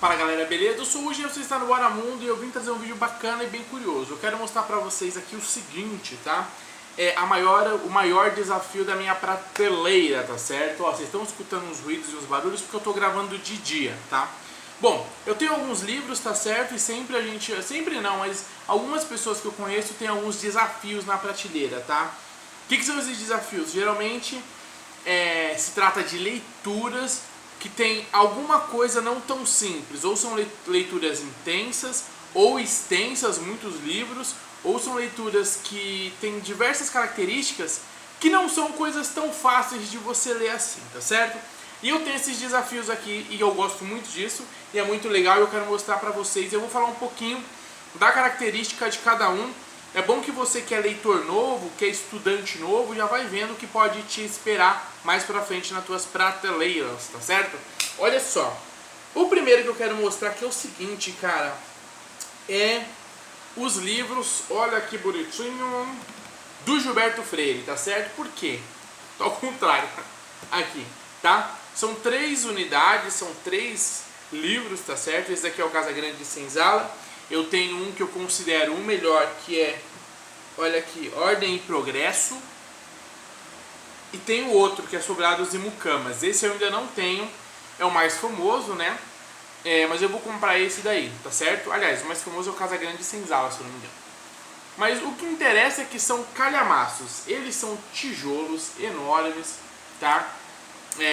Fala galera, beleza? Eu sou o Uji, você está no Bora Mundo e eu vim trazer um vídeo bacana e bem curioso. Eu quero mostrar pra vocês aqui o seguinte, tá? O maior desafio da minha prateleira, tá certo? Ó, vocês estão escutando uns ruídos e uns barulhos porque eu tô gravando de dia, tá? Bom, eu tenho alguns livros, tá certo? E sempre não, mas algumas pessoas que eu conheço têm alguns desafios na prateleira, tá? O que são esses desafios? Geralmente se trata de leituras que tem alguma coisa não tão simples, ou são leituras intensas, ou extensas, muitos livros, ou são leituras que têm diversas características que não são coisas tão fáceis de você ler assim, tá certo? E eu tenho esses desafios aqui e eu gosto muito disso, e é muito legal e eu quero mostrar pra vocês. Eu vou falar um pouquinho da característica de cada um. É bom que você que é leitor novo, que é estudante novo, já vai vendo o que pode te esperar mais pra frente nas tuas prateleiras, tá certo? Olha só, o primeiro que eu quero mostrar aqui é o seguinte, cara, é os livros, olha que bonitinho, do Gilberto Freire, tá certo? Por quê? Tô ao contrário, aqui, tá? São 3 unidades, são 3 livros, tá certo? Esse daqui é o Casa Grande de Senzala. Eu tenho um que eu considero o melhor, que é, olha aqui, Ordem e Progresso. E tem o outro, que é Sobrados e Mucamas. Esse eu ainda não tenho, é o mais famoso, né? Mas eu vou comprar esse daí, tá certo? Aliás, o mais famoso é o Casa Grande de Senzala, se eu não me engano. Mas o que interessa é que são calhamaços. Eles são tijolos enormes, tá?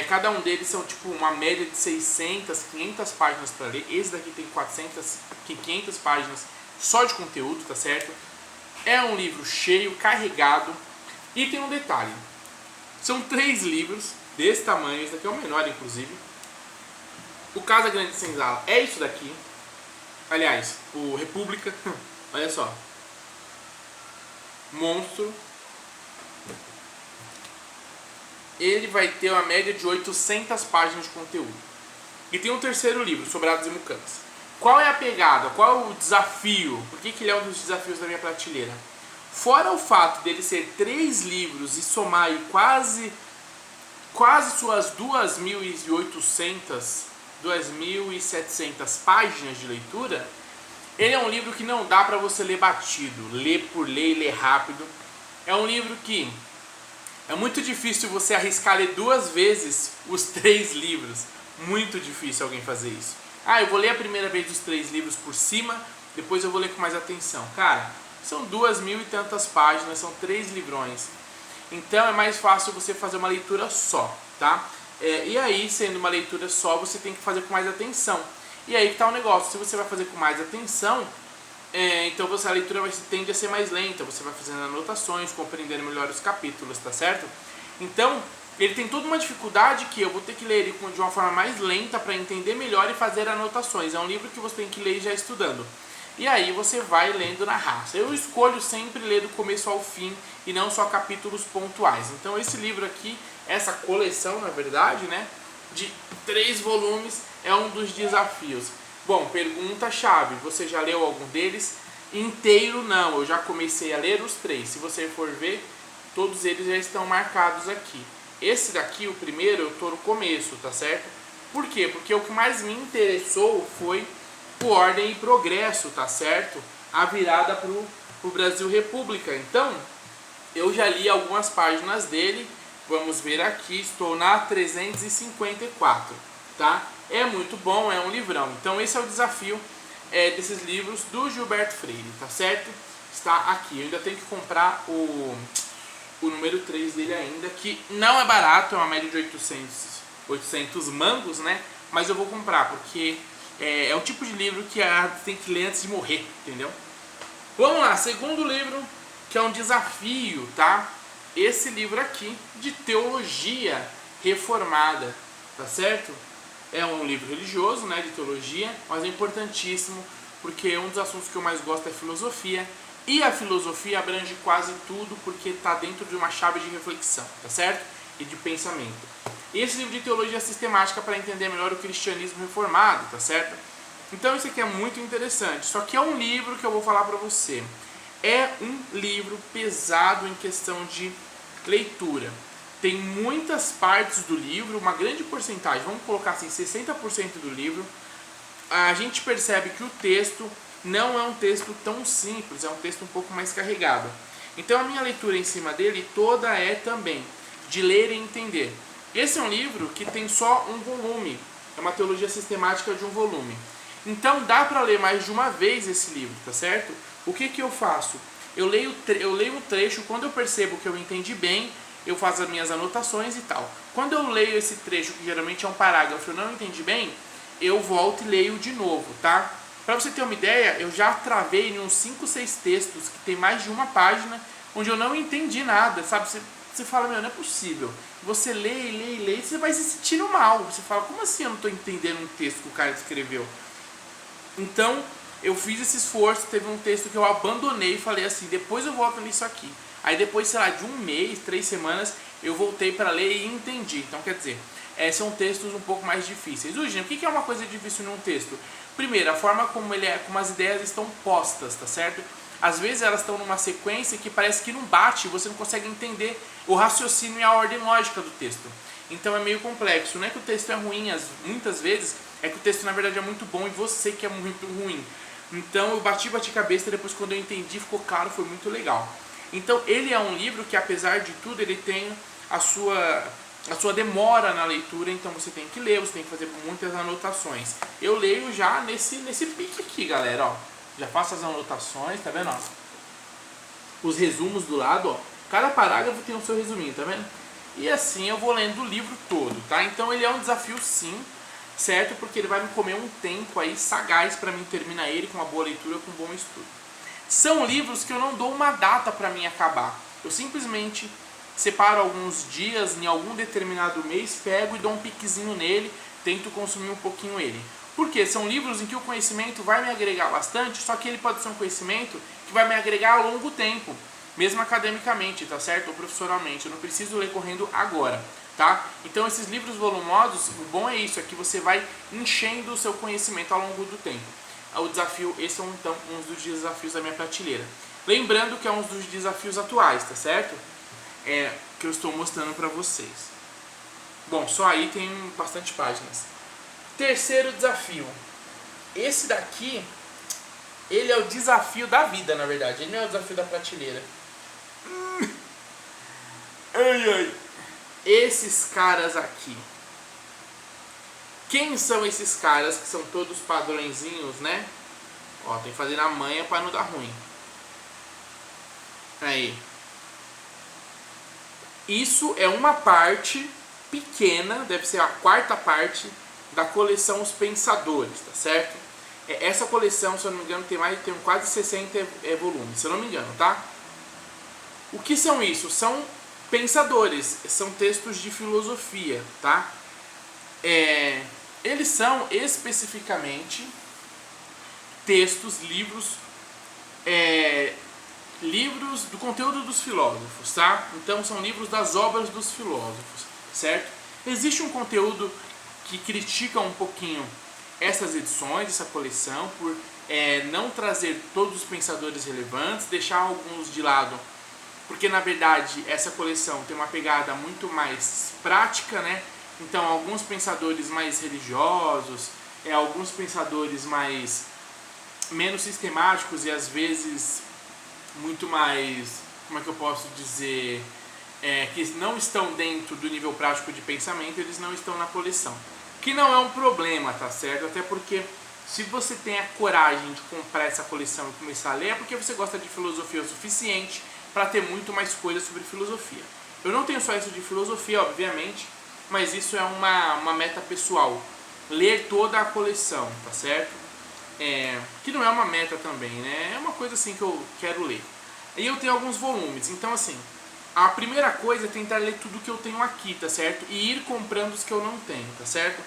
Cada um deles são tipo uma média de 600, 500 páginas para ler. Esse daqui tem 500 páginas só de conteúdo, tá certo? É um livro cheio, carregado. E tem um detalhe. São 3 livros desse tamanho. Esse daqui é o menor, inclusive. O Casa Grande de Senzala é isso daqui. Aliás, o República. Olha só. Monstro. Ele vai ter uma média de 800 páginas de conteúdo. E tem um terceiro livro, Sobrados e Mucamas. Qual é a pegada? Qual é o desafio? Por que ele é um dos desafios da minha prateleira? Fora o fato dele ser 3 livros e somar aí quase suas 2.800, 2.700 páginas de leitura, ele é um livro que não dá para você ler batido, ler por ler e ler rápido. É um livro que é muito difícil você arriscar ler 2 vezes os 3 livros. Muito difícil alguém fazer isso. Eu vou ler a primeira vez os 3 livros por cima, depois eu vou ler com mais atenção. Cara, são 2.000 e tantas páginas, são 3 livrões. Então é mais fácil você fazer uma leitura só, tá? E aí, sendo uma leitura só, você tem que fazer com mais atenção. E aí que tá o negócio, se você vai fazer com mais atenção, então a leitura tende a ser mais lenta, você vai fazendo anotações, compreendendo melhor os capítulos, tá certo? Então, ele tem toda uma dificuldade que eu vou ter que ler ele de uma forma mais lenta para entender melhor e fazer anotações. É um livro que você tem que ler já estudando. E aí você vai lendo na raça. Eu escolho sempre ler do começo ao fim e não só capítulos pontuais. Então esse livro aqui, essa coleção na verdade, né, de 3 volumes é um dos desafios. Bom, pergunta-chave, você já leu algum deles? Inteiro não, eu já comecei a ler os 3. Se você for ver, todos eles já estão marcados aqui. Esse daqui, o primeiro, eu tô no começo, tá certo? Por quê? Porque o que mais me interessou foi o Ordem e Progresso, tá certo? A virada pro Brasil República. Então, eu já li algumas páginas dele. Vamos ver aqui, estou na 354, tá? É muito bom, é um livrão. Então esse é o desafio desses livros do Gilberto Freire, tá certo? Está aqui. Eu ainda tenho que comprar o número 3 dele ainda, que não é barato, é uma média de 800 mangos, né? Mas eu vou comprar, porque é o tipo de livro que tem que ler antes de morrer, entendeu? Vamos lá, segundo livro, que é um desafio, tá? Esse livro aqui, de teologia reformada, tá certo? É um livro religioso, né, de teologia, mas é importantíssimo, porque um dos assuntos que eu mais gosto é filosofia, e a filosofia abrange quase tudo, porque está dentro de uma chave de reflexão, tá certo? E de pensamento. Esse livro de teologia sistemática para entender melhor o cristianismo reformado, tá certo? Então isso aqui é muito interessante, só que é um livro que eu vou falar para você. É um livro pesado em questão de leitura. Tem muitas partes do livro, uma grande porcentagem, vamos colocar assim, 60% do livro a gente percebe que o texto não é um texto tão simples, é um texto um pouco mais carregado. Então a minha leitura em cima dele toda é também de ler e entender. Esse é um livro que tem só um volume, é uma teologia sistemática de um volume. Então dá para ler mais de uma vez esse livro, tá certo? O que eu faço? Eu leio um trecho, quando eu percebo que eu entendi bem, eu faço as minhas anotações e tal. Quando eu leio esse trecho, que geralmente é um parágrafo, eu não entendi bem, eu volto e leio de novo, tá? Para você ter uma ideia, eu já travei em uns 5, 6 textos que tem mais de uma página, onde eu não entendi nada, sabe? Você fala, meu, não é possível. Você lê, e você vai se sentindo mal. Você fala, como assim eu não estou entendendo um texto que o cara escreveu? Então, eu fiz esse esforço, teve um texto que eu abandonei e falei assim, depois eu volto nisso aqui. Aí depois, sei lá, de um mês, 3 semanas, eu voltei para ler e entendi. Então, quer dizer, são textos um pouco mais difíceis. Eugênio, o que é uma coisa difícil num texto? Primeiro, a forma como como as ideias estão postas, tá certo? Às vezes elas estão numa sequência que parece que não bate, você não consegue entender o raciocínio e a ordem lógica do texto. Então é meio complexo. Não é que o texto é ruim, muitas vezes é que o texto na verdade é muito bom e você que é muito ruim. Então eu bati cabeça, depois quando eu entendi ficou claro, foi muito legal. Então ele é um livro que apesar de tudo ele tem a sua demora na leitura, então você tem que ler, você tem que fazer muitas anotações. Eu leio já nesse pique aqui, galera, ó. Já faço as anotações, tá vendo, ó? Os resumos do lado, ó. Cada parágrafo tem o seu resuminho, tá vendo? E assim eu vou lendo o livro todo, tá? Então ele é um desafio sim, certo? Porque ele vai me comer um tempo aí sagaz para mim terminar ele com uma boa leitura, com um bom estudo. São livros que eu não dou uma data para mim acabar. Eu simplesmente separo alguns dias em algum determinado mês, pego e dou um piquezinho nele, tento consumir um pouquinho ele. Porque são livros em que o conhecimento vai me agregar bastante, só que ele pode ser um conhecimento que vai me agregar a longo tempo, mesmo academicamente, tá certo? Ou profissionalmente. Eu não preciso ler correndo agora, tá? Então esses livros volumosos, o bom é isso, é que você vai enchendo o seu conhecimento ao longo do tempo. O desafio, esse são então uns dos desafios da minha prateleira. Lembrando que é um dos desafios atuais, tá certo? Que eu estou mostrando para vocês. Bom, só aí tem bastante páginas. Terceiro desafio. Esse daqui, ele é o desafio da vida, na verdade. Ele não é o desafio da prateleira. Ai, ai. Esses caras aqui. Quem são esses caras que são todos padrõezinhos, né? Ó, tem que fazer na manha para não dar ruim. Aí. Isso é uma parte pequena, deve ser a quarta parte da coleção Os Pensadores, tá certo? Essa coleção, se eu não me engano, tem quase 60 volumes, se eu não me engano, tá? O que são isso? São pensadores, são textos de filosofia, tá? Eles são especificamente textos, livros do conteúdo dos filósofos, tá? Então são livros das obras dos filósofos, certo? Existe um conteúdo que critica um pouquinho essas edições, essa coleção, por não trazer todos os pensadores relevantes, deixar alguns de lado, porque na verdade essa coleção tem uma pegada muito mais prática, né? Então alguns pensadores mais religiosos, alguns pensadores menos sistemáticos e às vezes muito mais, como é que eu posso dizer, que não estão dentro do nível prático de pensamento, eles não estão na coleção. Que não é um problema, tá certo? Até porque se você tem a coragem de comprar essa coleção e começar a ler, é porque você gosta de filosofia o suficiente para ter muito mais coisas sobre filosofia. Eu não tenho só isso de filosofia, obviamente, mas isso é uma meta pessoal. Ler toda a coleção, tá certo? Que não é uma meta também, né? É uma coisa assim que eu quero ler. E eu tenho alguns volumes, então assim, a primeira coisa é tentar ler tudo que eu tenho aqui, tá certo? E ir comprando os que eu não tenho, tá certo?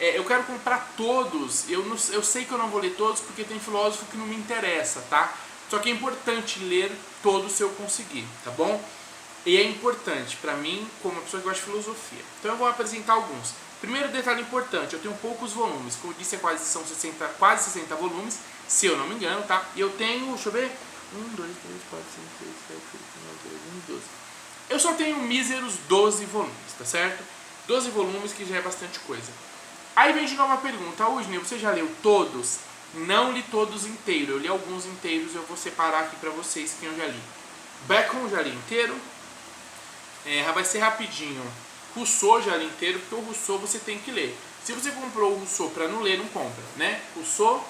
Eu quero comprar todos, eu sei que eu não vou ler todos porque tem filósofo que não me interessa, tá? Só que é importante ler todos se eu conseguir, tá bom? E é importante pra mim, como uma pessoa que gosta de filosofia. Então eu vou apresentar alguns. Primeiro detalhe importante, eu tenho poucos volumes. Como eu disse, são quase 60 volumes, se eu não me engano, tá? E eu tenho, deixa eu ver, 1, 2, 3, 4, 5, 6, 7, 8, 9, 10, 11, 12. Eu só tenho míseros 12 volumes, tá certo? 12 volumes que já é bastante coisa. Aí vem de novo a pergunta, Udney, você já leu todos? Não li todos inteiros, eu li alguns inteiros, eu vou separar aqui pra vocês quem eu já li. Bacon já li inteiro, vai ser rapidinho. Rousseau já li inteiro, porque o Rousseau você tem que ler. Se você comprou o Rousseau pra não ler, não compra, né? Rousseau,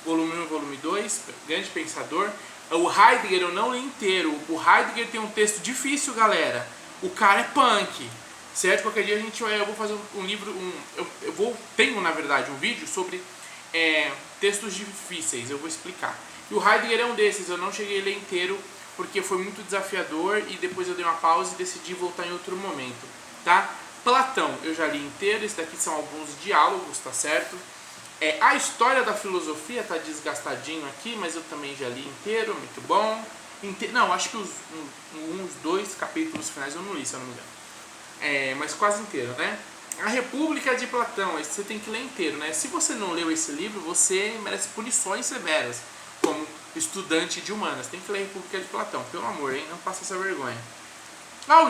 volume 1 e volume 2, grande pensador. O Heidegger eu não li inteiro, o Heidegger tem um texto difícil, galera. O cara é punk, certo? Qualquer dia eu vou fazer um livro, tenho na verdade um vídeo sobre textos difíceis, eu vou explicar. E o Heidegger é um desses, eu não cheguei a ler inteiro porque foi muito desafiador e depois eu dei uma pausa e decidi voltar em outro momento, tá? Platão eu já li inteiro, esse daqui são alguns diálogos, tá certo? A história da filosofia tá desgastadinho aqui, mas eu também já li inteiro, muito bom. Não, acho que uns 2 capítulos finais eu não li, se eu não me engano. Mas quase inteiro, né? A República de Platão, esse você tem que ler inteiro, né? Se você não leu esse livro, você merece punições severas, como estudante de humanas. Tem que ler a República de Platão, pelo amor, hein? Não passa essa vergonha.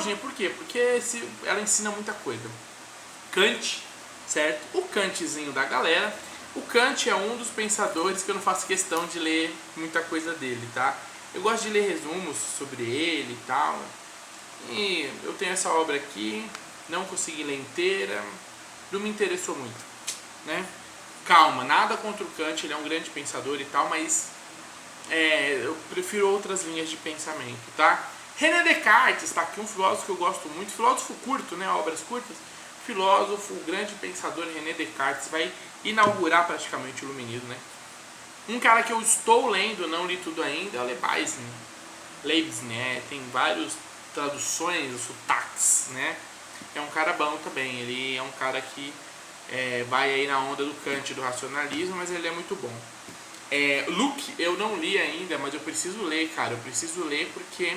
Gente, por quê? Porque ela ensina muita coisa. Kant, certo? O Kantzinho da galera. O Kant é um dos pensadores que eu não faço questão de ler muita coisa dele, tá? Eu gosto de ler resumos sobre ele e tal. E eu tenho essa obra aqui, não consegui ler inteira, não me interessou muito, né? Calma, nada contra o Kant, ele é um grande pensador e tal, mas eu prefiro outras linhas de pensamento, tá? René Descartes, tá aqui um filósofo que eu gosto muito, filósofo curto, né? Obras curtas. Filósofo, grande pensador René Descartes, vai inaugurar praticamente o iluminismo, né? Um cara que eu estou lendo, não li tudo ainda, é o Leibniz, né? Tem várias traduções, sotaques, né? É um cara bom também, ele é um cara que vai aí na onda do Kant, do racionalismo, mas ele é muito bom. Luke eu não li ainda, mas eu preciso ler, cara, eu preciso ler porque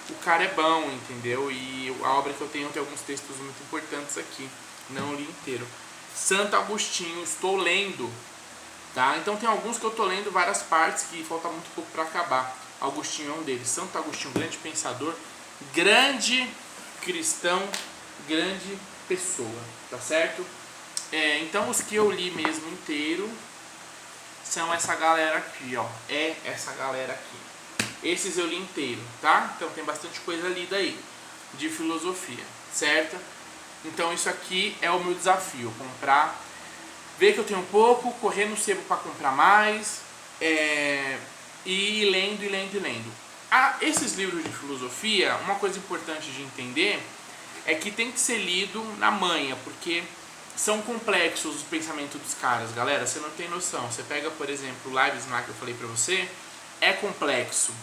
o cara é bom, entendeu? E a obra que eu tenho tem alguns textos muito importantes aqui, não li inteiro. Santo Agostinho, estou lendo, tá? Então tem alguns que eu estou lendo várias partes que falta muito pouco para acabar. Agostinho é um deles. Santo Agostinho, grande pensador, grande cristão, grande pessoa, tá certo? Então os que eu li mesmo inteiro são essa galera aqui, ó. Essa galera aqui. Esses eu li inteiro, tá? Então tem bastante coisa lida aí, de filosofia, certo? Então isso aqui é o meu desafio, comprar, ver que eu tenho pouco, correr no sebo para comprar mais, e ir lendo, e lendo, e lendo. Esses livros de filosofia, uma coisa importante de entender é que tem que ser lido na manha, porque são complexos os pensamentos dos caras, galera, você não tem noção. Você pega, por exemplo, o Leibniz lá que eu falei pra você, é complexo.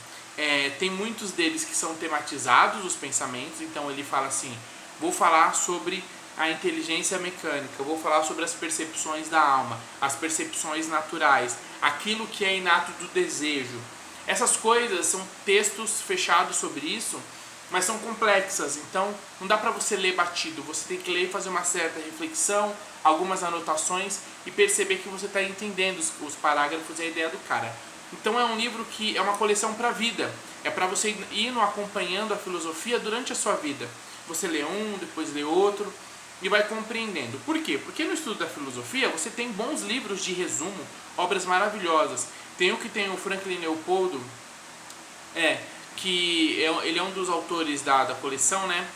Tem muitos deles que são tematizados, os pensamentos, então ele fala assim, vou falar sobre a inteligência mecânica, vou falar sobre as percepções da alma, as percepções naturais, aquilo que é inato do desejo. Essas coisas são textos fechados sobre isso, mas são complexas, então não dá pra você ler batido, você tem que ler e fazer uma certa reflexão, algumas anotações e perceber que você está entendendo os parágrafos e a ideia do cara. Então é um livro que é uma coleção para a vida, é para você ir acompanhando a filosofia durante a sua vida. Você lê um, depois lê outro e vai compreendendo. Por quê? Porque no estudo da filosofia você tem bons livros de resumo, obras maravilhosas. Tem o Franklin Leopoldo, que ele é um dos autores da coleção, né?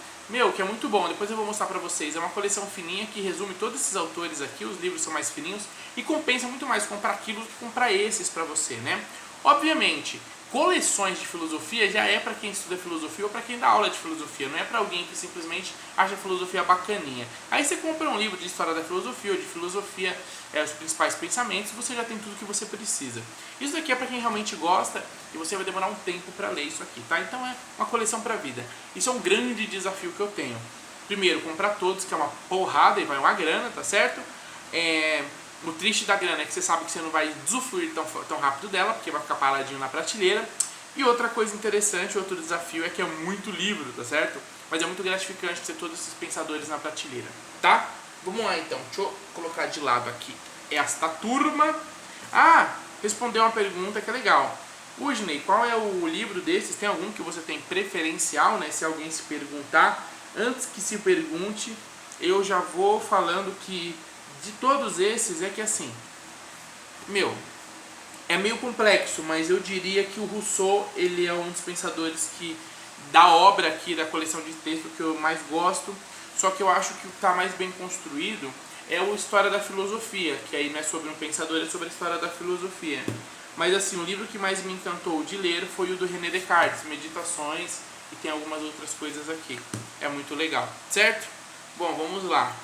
Que é muito bom, depois eu vou mostrar pra vocês. É uma coleção fininha que resume todos esses autores aqui, os livros são mais fininhos e compensa muito mais comprar aquilo do que comprar esses pra você, né? Obviamente, coleções de filosofia já é pra quem estuda filosofia ou pra quem dá aula de filosofia, não é pra alguém que simplesmente acha a filosofia bacaninha. Aí você compra um livro de história da filosofia ou de filosofia, os principais pensamentos, você já tem tudo que você precisa. Isso daqui é pra quem realmente gosta e você vai demorar um tempo pra ler isso aqui, tá? Então é uma coleção pra vida. Isso é um grande desafio que eu tenho. Primeiro, comprar todos, que é uma porrada e vai uma grana, tá certo? O triste da grana é que você sabe que você não vai usufruir tão rápido dela, porque vai ficar paradinho na prateleira. E outra coisa interessante, outro desafio é que é muito livro, tá certo? Mas é muito gratificante ter todos esses pensadores na prateleira, tá? Vamos lá então, deixa eu colocar de lado aqui esta turma. Respondeu uma pergunta que é legal. Udney, qual é o livro desses? Tem algum que você tem preferencial, né? Se alguém se perguntar, antes que se pergunte, eu já vou falando que de todos esses é que assim, meu, é meio complexo, mas eu diria que o Rousseau, ele é um dos pensadores que, da obra aqui, da coleção de textos que eu mais gosto, só que eu acho que o que está mais bem construído é o História da Filosofia, que aí não é sobre um pensador, é sobre a história da filosofia. Mas assim, o livro que mais me encantou de ler foi o do René Descartes, Meditações, e tem algumas outras coisas aqui. É muito legal, certo? Bom, vamos lá.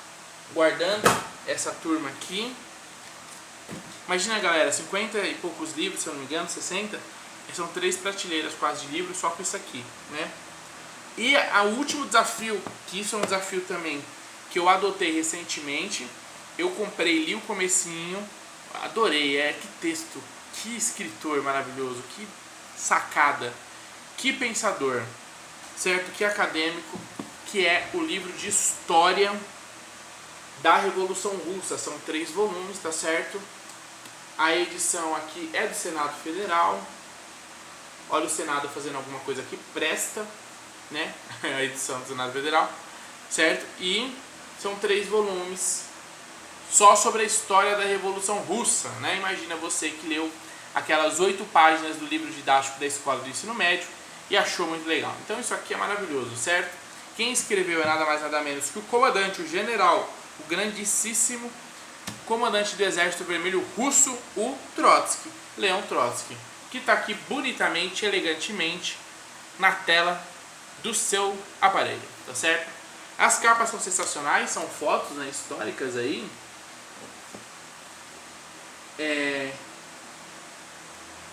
Guardando essa turma aqui. Imagina, galera, 50 e poucos livros, se eu não me engano, 60. São 3 prateleiras quase de livros só com isso aqui, né? E o último desafio, que isso é um desafio também que eu adotei recentemente, eu comprei, li o comecinho, adorei, que texto, que escritor maravilhoso, que sacada, que pensador, certo? Que acadêmico, que é o livro de História da Revolução Russa. São 3 volumes, tá certo? A edição aqui é do Senado Federal. Olha o Senado fazendo alguma coisa que presta, né? A edição do Senado Federal, certo? E são 3 volumes só sobre a história da Revolução Russa, né? Imagina você que leu aquelas 8 páginas do livro didático da escola do ensino médio e achou muito legal. Então isso aqui é maravilhoso, certo? Quem escreveu é nada mais nada menos que o comandante, o general, o grandíssimo comandante do Exército Vermelho Russo, o Trotsky, Leon Trotsky, que está aqui bonitamente, elegantemente na tela do seu aparelho, tá certo? As capas são sensacionais, são fotos, né, históricas aí.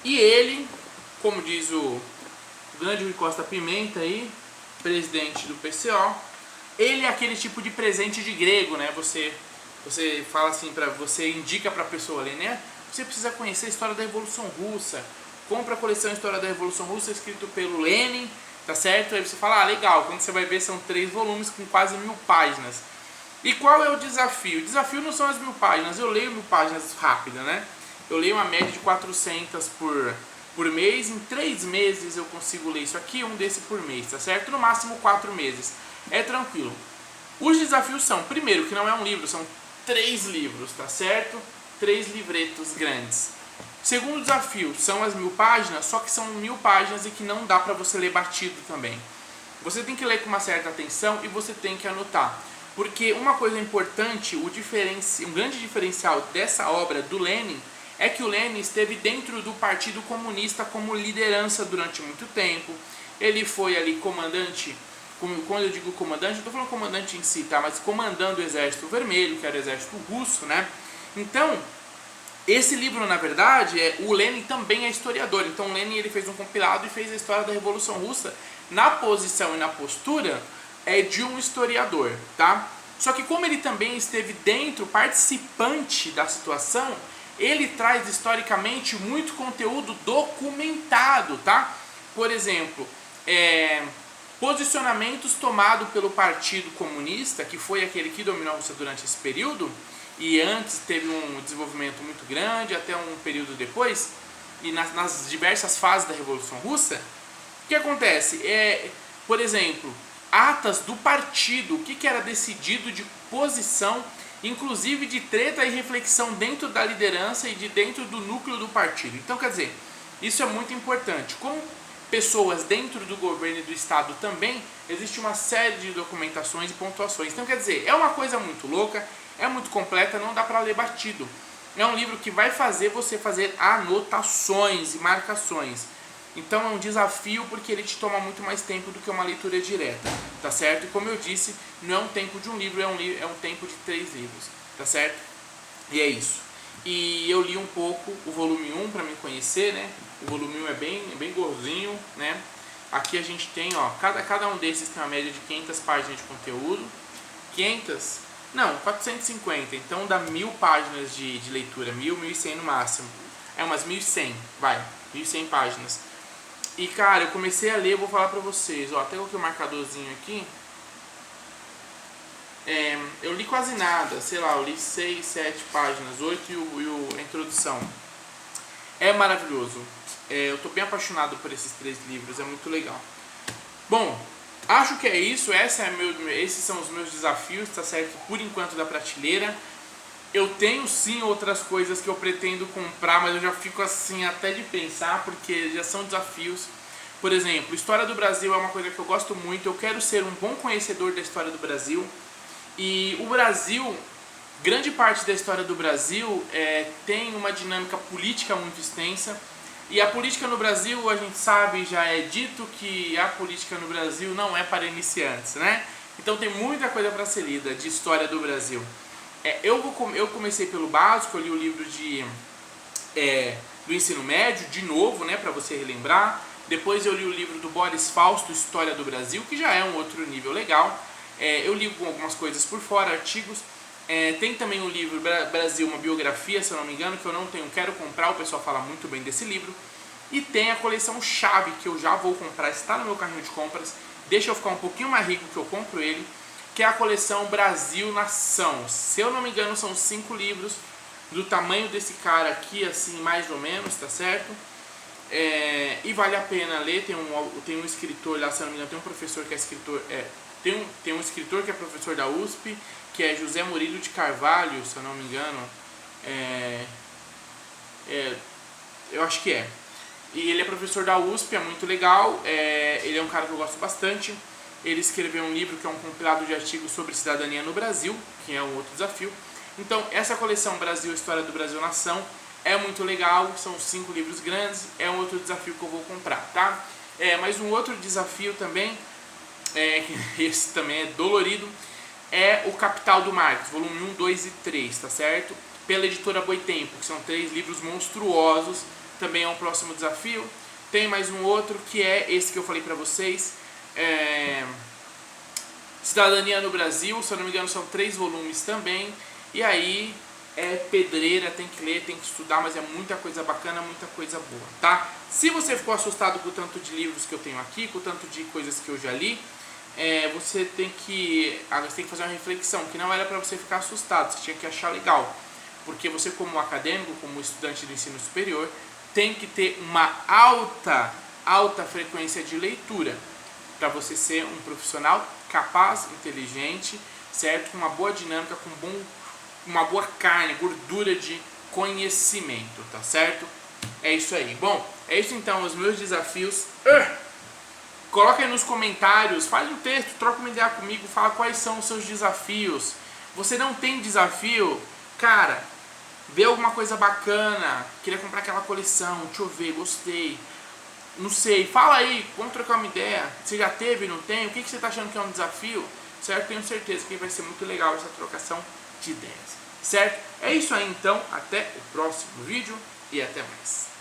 E ele, como diz o grande Rui Costa Pimenta aí, presidente do PCO, ele é aquele tipo de presente de grego, né? Você fala assim, você indica para a pessoa ali, né? Você precisa conhecer a história da Revolução Russa. Compra a coleção História da Revolução Russa, escrito pelo Lenin, tá certo? Aí você fala, legal, quando você vai ver são 3 volumes com quase 1000 páginas. E qual é o desafio? O desafio não são as 1000 páginas, eu leio 1000 páginas rápida, né? Eu leio uma média de 400 por mês, em 3 meses eu consigo ler isso aqui, um desse por mês, tá certo? No máximo 4 meses, é tranquilo. Os desafios são, primeiro, que não é um livro, são 3 livros, tá certo? 3 livretos grandes. Segundo desafio, são as 1000 páginas, só que são 1000 páginas e que não dá pra você ler batido também. Você tem que ler com uma certa atenção e você tem que anotar. Porque uma coisa importante, um grande diferencial dessa obra do Lenin, é que o Lenin esteve dentro do Partido Comunista como liderança durante muito tempo. Ele foi ali comandante, quando eu digo comandante, eu estou falando comandante em si, tá? Mas comandando o Exército Vermelho, que era o Exército Russo, né? Então, esse livro, na verdade, o Lenin também é historiador. Então, o Lenin ele fez um compilado e fez a história da Revolução Russa na posição e na postura de um historiador, tá? Só que como ele também esteve dentro, participante da situação, ele traz historicamente muito conteúdo documentado, tá? Por exemplo, posicionamentos tomados pelo Partido Comunista, que foi aquele que dominou a Rússia durante esse período, e antes teve um desenvolvimento muito grande, até um período depois, e nas diversas fases da Revolução Russa. O que acontece? Por exemplo, atas do partido, o que era decidido de posição, inclusive de treta e reflexão dentro da liderança e de dentro do núcleo do partido. Então, quer dizer, isso é muito importante. Com pessoas dentro do governo e do Estado também, existe uma série de documentações e pontuações. Então, quer dizer, é uma coisa muito louca, é muito completa, não dá para ler batido. É um livro que vai fazer você fazer anotações e marcações. Então é um desafio porque ele te toma muito mais tempo do que uma leitura direta, tá certo? E como eu disse, não é um tempo de um livro, é um tempo de 3 livros, tá certo? E é isso. E eu li um pouco o volume 1 para me conhecer, né? O volume 1 é bem gordinho, né? Aqui a gente tem, ó, cada um desses tem uma média de 500 páginas de conteúdo. 450, então dá 1000 páginas de leitura, 1100 no máximo. É umas 1100, 1100 páginas. E cara, eu comecei a ler, eu vou falar pra vocês, ó, até coloquei o marcadorzinho aqui. Eu li quase nada, sei lá, eu li 6, 7 páginas, 8 e a introdução. É maravilhoso. Eu tô bem apaixonado por esses 3 livros, é muito legal. Bom, acho que é isso, esses são os meus desafios, tá certo? Por enquanto da prateleira. Eu tenho sim outras coisas que eu pretendo comprar, mas eu já fico assim até de pensar, porque já são desafios. Por exemplo, História do Brasil é uma coisa que eu gosto muito, eu quero ser um bom conhecedor da história do Brasil. E o Brasil, grande parte da história do Brasil tem uma dinâmica política muito extensa. E a política no Brasil, a gente sabe, já é dito que a política no Brasil não é para iniciantes, né? Então tem muita coisa para ser lida de história do Brasil. Eu comecei pelo básico, eu li o livro do ensino médio, de novo, né, para você relembrar. Depois eu li o livro do Boris Fausto, História do Brasil, que já é um outro nível legal. Eu li algumas coisas por fora, artigos. Tem também o livro Brasil, uma biografia, se eu não me engano, que eu não tenho, quero comprar, o pessoal fala muito bem desse livro. E tem a coleção Chave, que eu já vou comprar, está no meu carrinho de compras. Deixa eu ficar um pouquinho mais rico que eu compro ele, que é a coleção Brasil Nação. Se eu não me engano, são 5 livros do tamanho desse cara aqui, assim, mais ou menos, tá certo? E vale a pena ler. Tem um escritor lá, se eu não me engano, tem um professor que é escritor, tem um escritor que é professor da USP, que é José Murilo de Carvalho, se eu não me engano. Eu acho que é. E ele é professor da USP, é muito legal. Ele é um cara que eu gosto bastante. Ele escreveu um livro que é um compilado de artigos sobre cidadania no Brasil, que é um outro desafio. Então, essa coleção Brasil, História do Brasil Nação é muito legal, são 5 livros grandes, é um outro desafio que eu vou comprar, tá? Mas um outro desafio também, esse também é dolorido, é o Capital do Marx, volume 1, 2 e 3, tá certo? Pela editora Boitempo, que são 3 livros monstruosos, também é um próximo desafio. Tem mais um outro que é esse que eu falei pra vocês, Cidadania no Brasil, se eu não me engano são 3 volumes também. E aí é pedreira, tem que ler, tem que estudar, mas é muita coisa bacana, muita coisa boa, tá? Se você ficou assustado com o tanto de livros que eu tenho aqui, com o tanto de coisas que eu já li, você tem que fazer uma reflexão, que não era para você ficar assustado, você tinha que achar legal. Porque você, como acadêmico, como estudante do ensino superior, tem que ter uma alta frequência de leitura para você ser um profissional capaz, inteligente, certo? Com uma boa dinâmica, com uma boa carne, gordura de conhecimento, tá certo? É isso aí. Bom, é isso então, os meus desafios. Coloca aí nos comentários, faz um texto, troca uma ideia comigo, fala quais são os seus desafios. Você não tem desafio? Cara, vê alguma coisa bacana, queria comprar aquela coleção, deixa eu ver, gostei. Não sei, fala aí, vamos trocar uma ideia. Você já teve, não tem? O que você está achando que é um desafio? Certo? Tenho certeza que vai ser muito legal essa trocação de ideias. Certo? É isso aí então, até o próximo vídeo e até mais.